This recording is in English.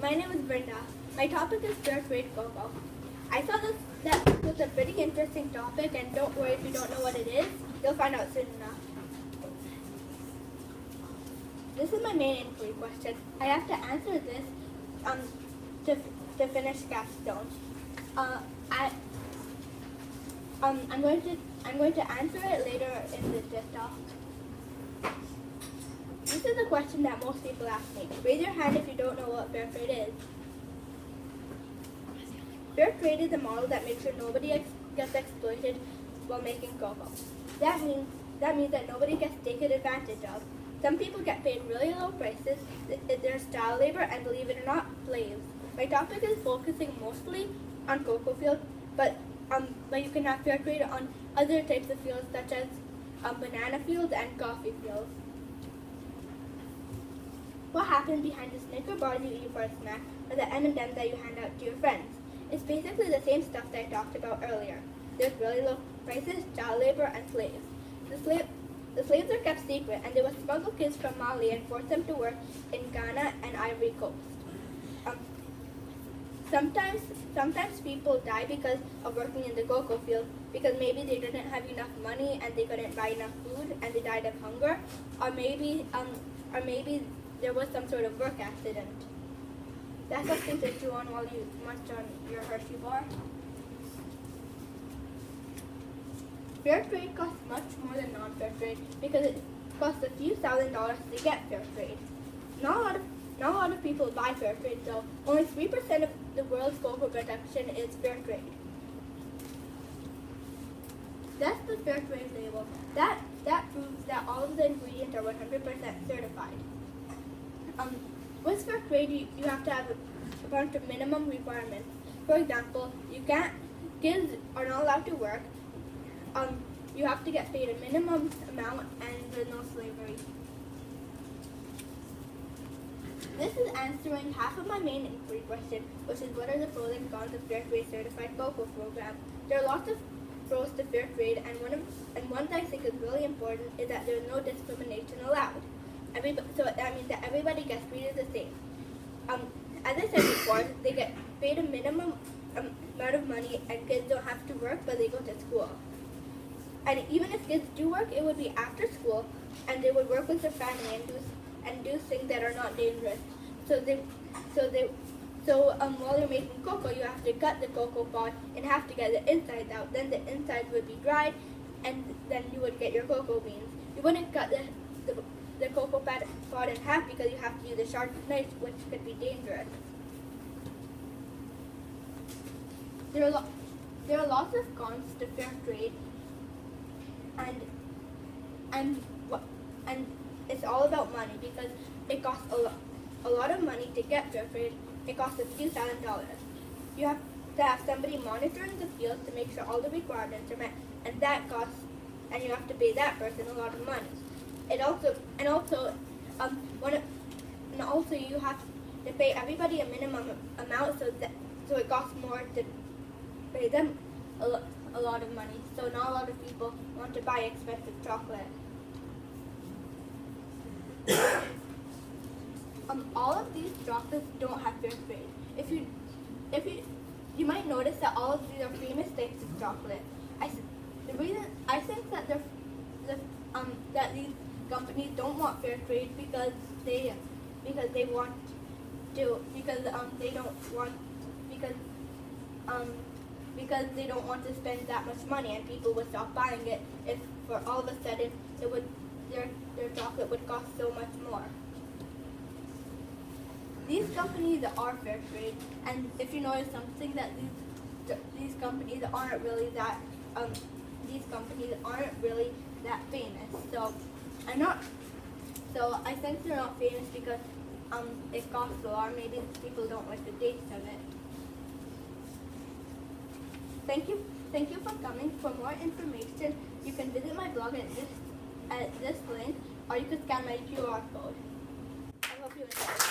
My name is Vrinda. My topic is fair trade cocoa. I thought that was a pretty interesting topic, and don't worry if you don't know what it is. You'll find out soon enough. This is my main inquiry question. I have to answer this to finish capstone. I'm going to answer it later in this talk. This is a question that most people ask me. Raise your hand if you don't know what fair trade is. Fair trade is a model that makes sure nobody gets exploited while making cocoa. That means that nobody gets taken advantage of. Some people get paid really low prices. They're child labor and, believe it or not, slaves. My topic is focusing mostly on cocoa fields, but you can have fair trade on other types of fields such as banana fields and coffee fields. What happens behind the Snicker bars you eat for a snack or the M&Ms that you hand out to your friends? It's basically the same stuff that I talked about earlier. There's really low prices, child labor, and slaves. The slaves are kept secret, and they would smuggle kids from Mali and force them to work in Ghana and Ivory Coast. Sometimes people die because of working in the cocoa field, because maybe they didn't have enough money and they couldn't buy enough food and they died of hunger, or maybe there was some sort of work accident. That's something to chew on while you munch on your Hershey bar. Fair trade costs much more than non-fair trade because it costs a few $1,000s to get fair trade. Not a lot of people buy fair trade, though. Only 3% of the world's cocoa production is fair trade. That's the fair trade label. That proves that all of the ingredients are 100% certified. With fair trade, you have to have a bunch of minimum requirements. For example, kids are not allowed to work. You have to get paid a minimum amount, and there's no slavery. This is answering half of my main inquiry question, which is what are the pros and cons of fair trade certified cocoa program. There are lots of pros to fair trade, and one that I think is really important is that there is no discrimination allowed. So that means that everybody gets treated the same. As I said before, they get paid a minimum amount of money, and kids don't have to work, but they go to school. And even if kids do work, it would be after school, and they would work with their family and do things that are not dangerous. So while you're making cocoa, you have to cut the cocoa pod in half to get the insides out. Then the insides would be dried, and then you would get your cocoa beans. You wouldn't cut the cocoa pod in half because you have to use a sharp knife, which could be dangerous. There are lots of cons to fair trade, and it's all about money because it costs a lot of money to get fair trade. It costs a few $1,000s. You have to have somebody monitoring the field to make sure all the requirements are met, and that costs, and you have to pay that person a lot of money. Also you have to pay everybody a minimum amount, so it costs more to pay them a lot of money. So not a lot of people want to buy expensive chocolate. All of these chocolates don't have fair trade. You might notice that all of these are famous types of chocolate. The reason I think that that these companies don't want fair trade because they don't want to spend that much money, and people would stop buying it if for all of a sudden their chocolate would cost so much more. These companies are fair trade, and if you notice something, that these companies aren't really that famous. So I think they're not famous because it costs a lot. Maybe people don't like the taste of it. Thank you for coming. For more information, you can visit my blog at this link, or you can scan my QR code. I hope you enjoyed.